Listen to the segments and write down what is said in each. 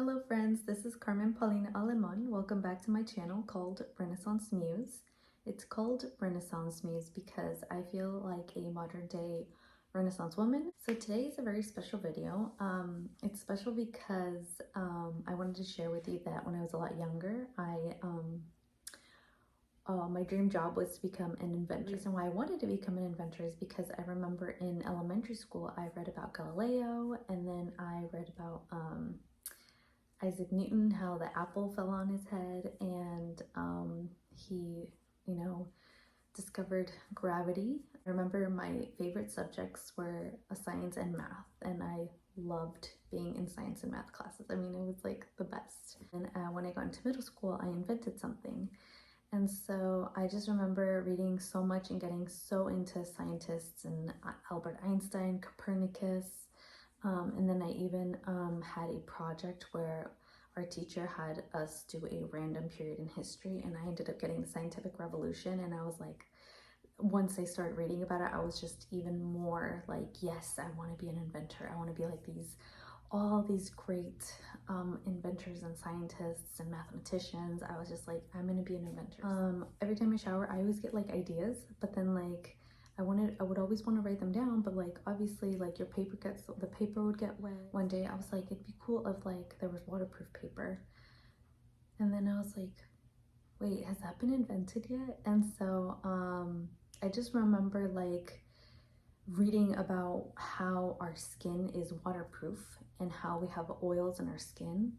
Hello friends, this is Carmen Paulina Alemán. Welcome back to my channel called Renaissance Muse. It's called Renaissance Muse because I feel like a modern day Renaissance woman. So today is a very special video. It's special because I wanted to share with you that when I was a lot younger, my dream job was to become an inventor. The reason why I wanted to become an inventor is because I remember in elementary school I read about Galileo, and then I read about Isaac Newton, how the apple fell on his head, and he, discovered gravity. I remember my favorite subjects were science and math, and I loved being in science and math classes. I mean, it was like the best. And when I got into middle school, I invented something. And so I just remember reading so much and getting so into scientists and Albert Einstein, Copernicus, and then I even had a project where our teacher had us do a random period in history, and I ended up getting the scientific revolution. And I was like, once I started reading about it, I was just even more like, yes, I want to be an inventor. I want to be like all these great inventors and scientists and mathematicians. I was just like, I'm gonna be an inventor. Every time I shower, I always get like ideas, but then like I would always want to write them down, but like obviously like the paper would get wet. One day I was like, it'd be cool if like there was waterproof paper. And then I was like, wait, has that been invented yet? And so I just remember like reading about how our skin is waterproof and how we have oils in our skin,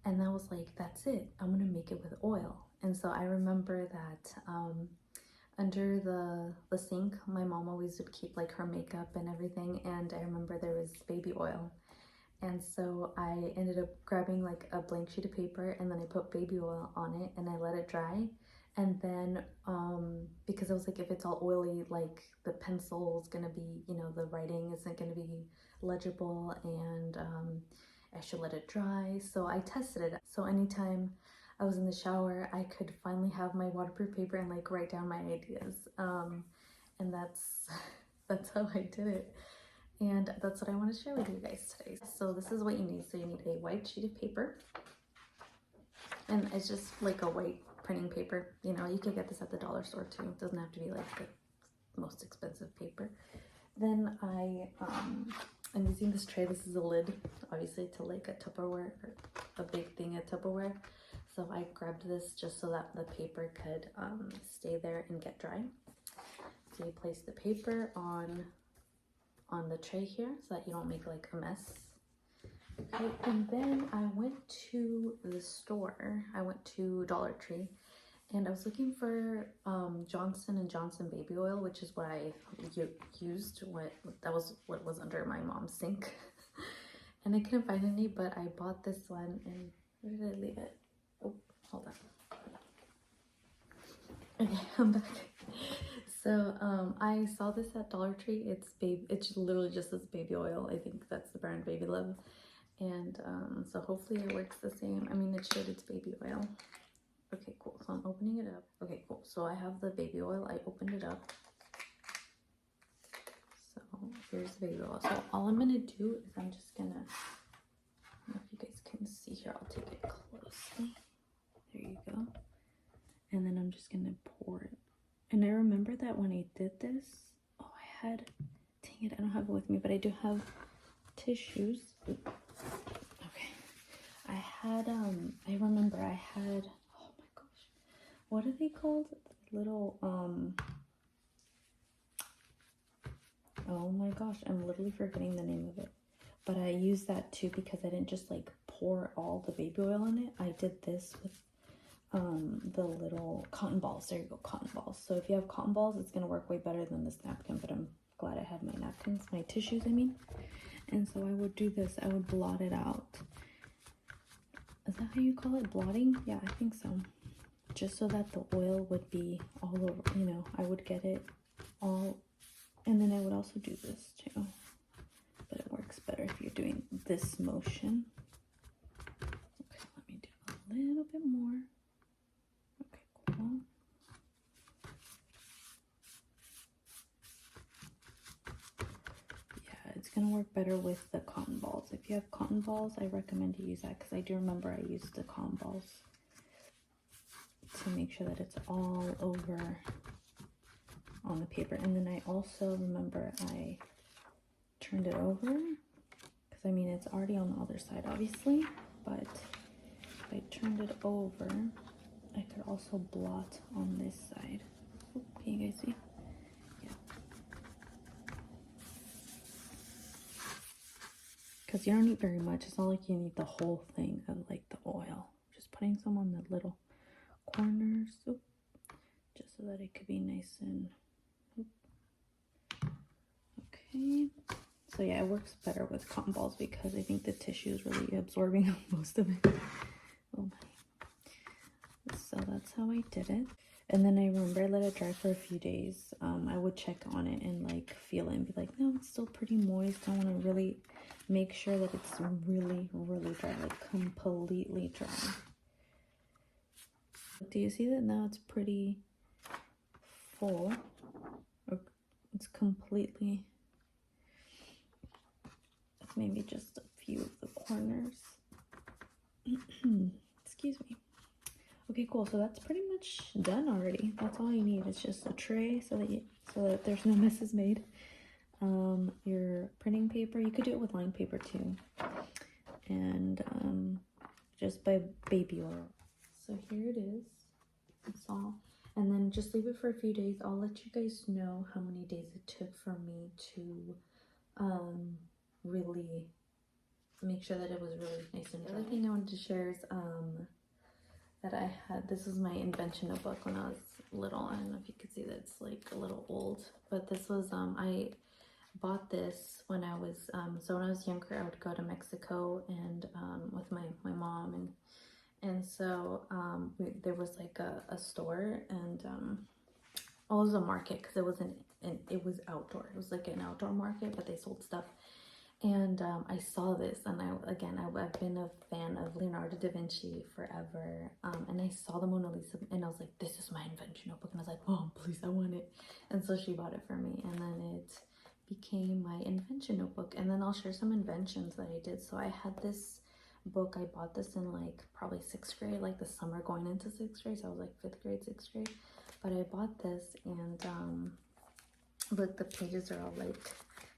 and that was like, that's it, I'm gonna make it with oil. And so I remember that under the sink, my mom always would keep like her makeup and everything, and I remember there was baby oil. And so I ended up grabbing like a blank sheet of paper, and then I put baby oil on it and I let it dry. And then because I was like, if it's all oily, like the pencil is gonna be, the writing isn't gonna be legible, and I should let it dry. So I tested it. So anytime I was in the shower, I could finally have my waterproof paper and like write down my ideas. And that's how I did it. And that's what I want to share with you guys today. So this is what you need. So you need a white sheet of paper, and it's just like a white printing paper. You could get this at the dollar store too. It doesn't have to be like the most expensive paper. Then I'm using this tray. This is a lid, obviously, to like a Tupperware, or a big thing of Tupperware. So I grabbed this just so that the paper could stay there and get dry. So you place the paper on the tray here so that you don't make like a mess. Okay, and then I went to the store. I went to Dollar Tree, and I was looking for Johnson & Johnson baby oil, which is what I used. That was what was under my mom's sink. And I couldn't find any, but I bought this one. And where did I leave it? Oh, hold on. Okay, I'm back. So I saw this at Dollar Tree. It's literally just this baby oil. I think that's the brand, Baby Love. And so hopefully it works the same. I mean, it should. It's baby oil. Okay, cool. So I'm opening it up. Okay, cool. So I have the baby oil. I opened it up. So here's the baby oil. So all I'm gonna do is I'm just gonna, I don't know if you guys can see here. I'll take it closely. There you go. And then I'm just gonna pour it. And I remember that when I did this, dang it, I don't have it with me, but I do have tissues. Okay. I remember I had, oh my gosh, what are they called? Little, oh my gosh, I'm literally forgetting the name of it. But I used that too because I didn't just like pour all the baby oil in it. I did this with the little cotton balls. There you go, cotton balls. So if you have cotton balls, it's gonna work way better than this napkin, but I'm glad I had my napkins, my tissues, I mean. And so I would do this. I would blot it out. Is that how you call it? Blotting? Yeah, I think so. Just so that the oil would be all over, I would get it all. And then I would also do this too, but it works better if you're doing this motion. Okay, let me do a little bit more. Yeah, it's gonna work better with the cotton balls. If you have cotton balls, I recommend you use that because I do remember I used the cotton balls to make sure that it's all over on the paper. And then I also remember I turned it over because I mean it's already on the other side obviously, but if I turned it over I could also blot on this side. Oop, can you guys see? Yeah. Because you don't need very much. It's not like you need the whole thing of like the oil. Just putting some on the little corners. Oop, just so that it could be nice and oop. Okay. So yeah, it works better with cotton balls because I think the tissue is really absorbing most of it. Oh my. So that's how I did it. And then I remember I let it dry for a few days. I would check on it and like feel it and be like, no, it's still pretty moist. I want to really make sure that it's really, really dry, like completely dry. Do you see that now it's pretty full? It's completely, it's maybe just a few of the corners. Excuse me. Okay, cool. So that's pretty much done already. That's all you need. It's just a tray so that there's no messes made. Your printing paper, you could do it with lined paper too, and just by baby oil. So here it is. That's all. And then just leave it for a few days. I'll let you guys know how many days it took for me to really make sure that it was really nice and dry. The other thing I wanted to share is that I had, this is my invention notebook when I was little. I don't know if you could see that it's like a little old, but this was I bought this when I was so when I was younger I would go to Mexico and with my mom, and so there was like a store, and well, it was a market because it wasn't, and it was outdoor. It was like an outdoor market, but they sold stuff. And I saw this, and I've been a fan of Leonardo da Vinci forever, and I saw the Mona Lisa, and I was like, this is my invention notebook, and I was like, Mom, please, I want it. And so she bought it for me, and then it became my invention notebook. And then I'll share some inventions that I did. So I had this book, I bought this in like probably 6th grade, like the summer going into 6th grade, so I was like 5th grade, 6th grade, but I bought this, and look, the pages are all like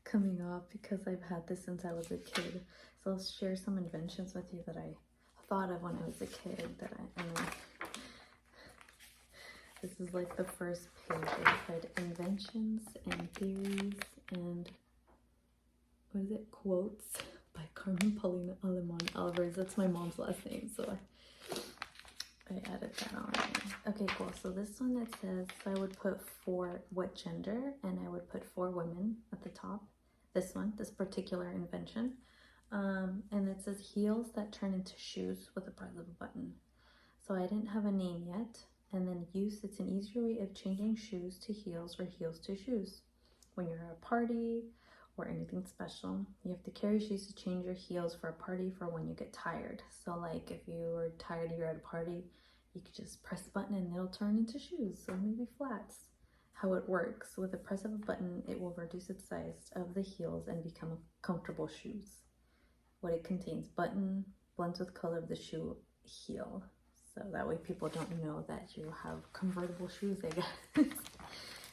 coming off because I've had this since I was a kid. So I'll share some inventions with you that I thought of when I was a kid that I mean, this is like the first page. I said inventions and theories and what is it, quotes by Carmen Paulina Alemán Alvarez. That's my mom's last name, so I added that on. Okay, cool. So this one, that says, so I would put for what gender, and I would put for women at the top. This one, this particular invention. And it says heels that turn into shoes with the press of a button. So I didn't have a name yet. And then use, it's an easier way of changing shoes to heels or heels to shoes. When you're at a party or anything special, you have to carry shoes to change your heels for a party for when you get tired. So like if you were tired, you're at a party, you could just press a button and it'll turn into shoes, so maybe flats. How it works, with the press of a button, it will reduce the size of the heels and become comfortable shoes. What it contains, button blends with color of the shoe heel. So that way people don't know that you have convertible shoes, I guess.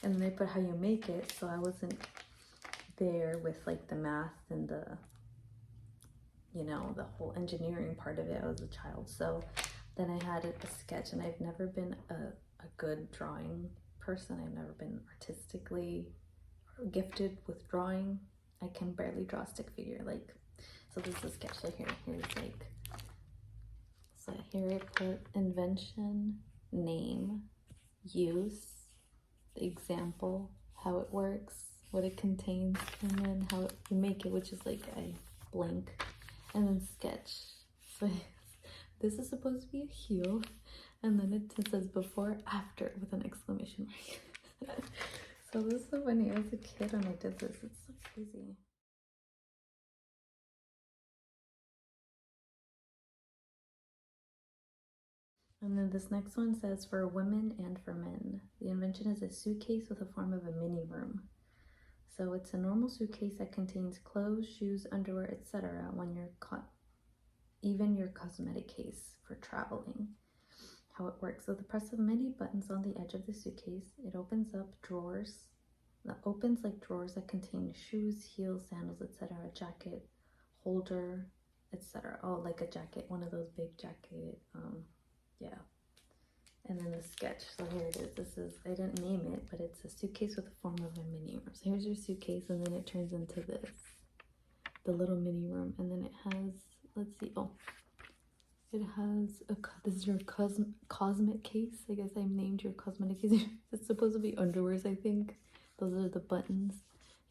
And then they put how you make it, so I wasn't there with like the math and the, you know, the whole engineering part of it. I was a child. So then I had a sketch, and I've never been a good drawing person. I've never been artistically gifted with drawing. I can barely draw a stick figure. Like, so this is a sketch. So here's like, so here I put invention, name, use, the example, how it works, what it contains, and then how you make it, which is like a blank, and then sketch. So this is supposed to be a heel, and then it says before, after with an exclamation mark. So this is so funny. I was a kid when I did this. It's so crazy. And then this next one says for women and for men. The invention is a suitcase with the form of a mini room. So it's a normal suitcase that contains clothes, shoes, underwear, etc. when you're even your cosmetic case for traveling. How it works: with the press of many buttons on the edge of the suitcase, it opens up drawers. That opens like drawers that contain shoes, heels, sandals, etc. A jacket holder, etc. Oh, like a jacket, one of those big jacket. Yeah. And then the sketch. So here it is. This is, I didn't name it, but it's a suitcase with the form of a mini room. So here's your suitcase, and then it turns into this, the little mini room. And then it has, let's see, oh, it has this is your cosmetic case. I guess I named your cosmetic case. It's supposed to be underwears, I think. Those are the buttons.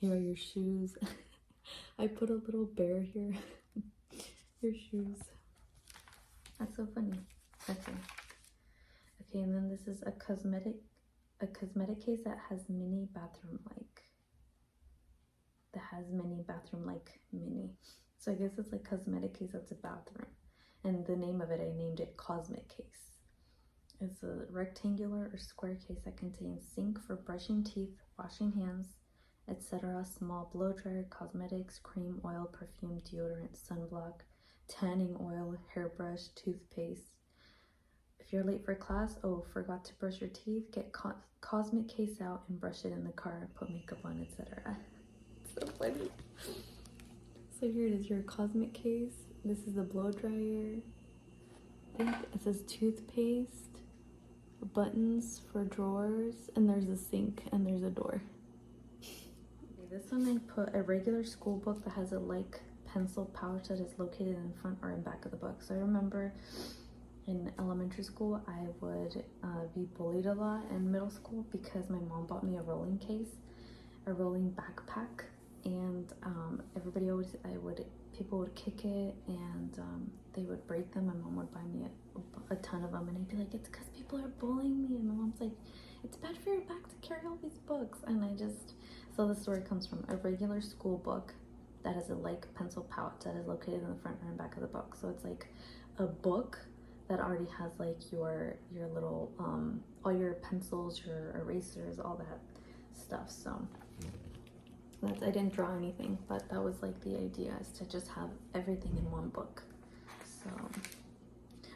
Here are your shoes. I put a little bear here. Your shoes. That's so funny. Okay. Okay, and then this is a cosmetic case that has mini bathroom mini. So I guess it's like cosmetic case that's a bathroom. And the name of it, I named it Cosmic Case. It's a rectangular or square case that contains sink for brushing teeth, washing hands, etc. Small blow dryer, cosmetics, cream, oil, perfume, deodorant, sunblock, tanning oil, hairbrush, toothpaste. If you're late for class, oh, forgot to brush your teeth, get Cosmic Case out and brush it in the car, put makeup on, etc. So funny. So here it is, your Cosmic Case. This is the blow dryer. I think it says toothpaste, buttons for drawers, and there's a sink and there's a door. Okay, this one I put a regular school book that has a like pencil pouch that is located in front or in back of the book. So I remember in elementary school, I would be bullied a lot in middle school because my mom bought me a rolling backpack, and people would kick it, and they would break them. My mom would buy me a ton of them, and I'd be like, it's because people are bullying me. And my mom's like, it's bad for your back to carry all these books. And so the story comes from a regular school book that has a like pencil pouch that is located in the front and back of the book. So it's like a book that already has like your little all your pencils, your erasers, all that stuff. So that's, I didn't draw anything, but that was like the idea, is to just have everything in one book. So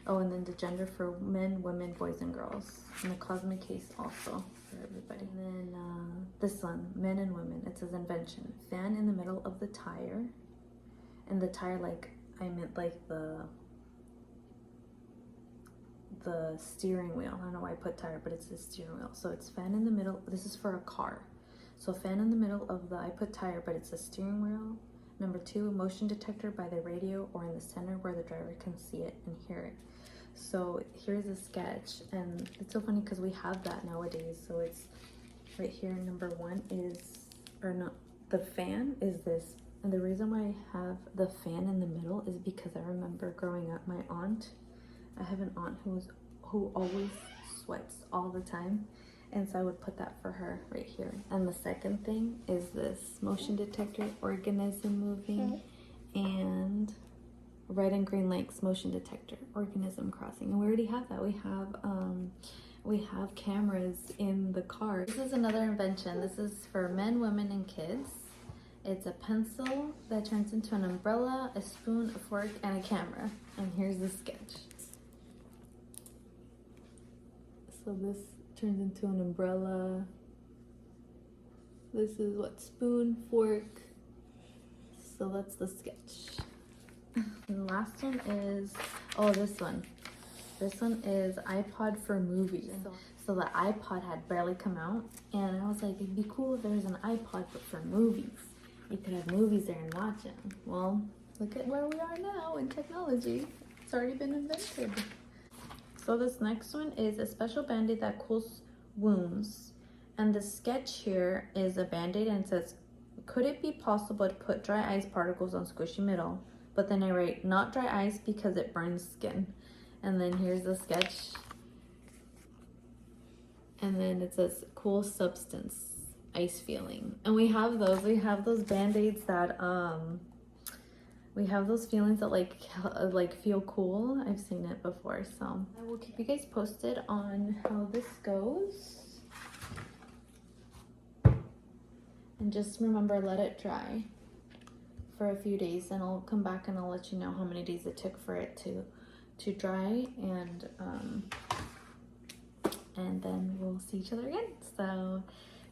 oh, and then the gender for men, women, boys, and girls, and the Cosmic Case also for everybody. And then this one, men and women, it says invention: fan in the middle of the tire. And the tire, like, I meant like the steering wheel. I don't know why I put tire, but it's the steering wheel. So it's fan in the middle. This is for a car. So fan in the middle of I put tire, but it's a steering wheel. Number 2, motion detector by the radio or in the center where the driver can see it and hear it. So here's a sketch, and it's so funny because we have that nowadays. So it's right here. Number 1 is, or no, the fan is this. And the reason why I have the fan in the middle is because I remember growing up, I have an aunt who always sweats all the time, and so I would put that for her right here. And the second thing is this motion detector, organism moving, and red and green lights, motion detector, organism crossing. And we already have that. We have cameras in the car. This is another invention. This is for men, women, and kids. It's a pencil that turns into an umbrella, a spoon, a fork, and a camera. And here's the sketch. So this turns into an umbrella. This is what, spoon, fork. So that's the sketch. And the last one is, oh, this one. This one is iPod for movies. So the iPod had barely come out, and I was like, it'd be cool if there was an iPod but for movies. You could have movies there and watch them. Well, look at where we are now in technology. It's already been invented. So this next one is a special band-aid that cools wounds. And the sketch here is a band-aid, and it says, could it be possible to put dry ice particles on squishy middle? But then I write, not dry ice because it burns skin. And then here's the sketch. And then it says, cool substance, ice feeling. And we have those band-aids that, we have those feelings that like feel cool. I've seen it before, so I will keep you guys posted on how this goes. And just remember, let it dry for a few days, and I'll come back and I'll let you know how many days it took for it to dry, and then we'll see each other again. So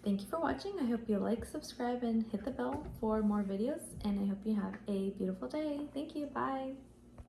thank you for watching. I hope you like, subscribe, and hit the bell for more videos, and I hope you have a beautiful day. Thank you. Bye.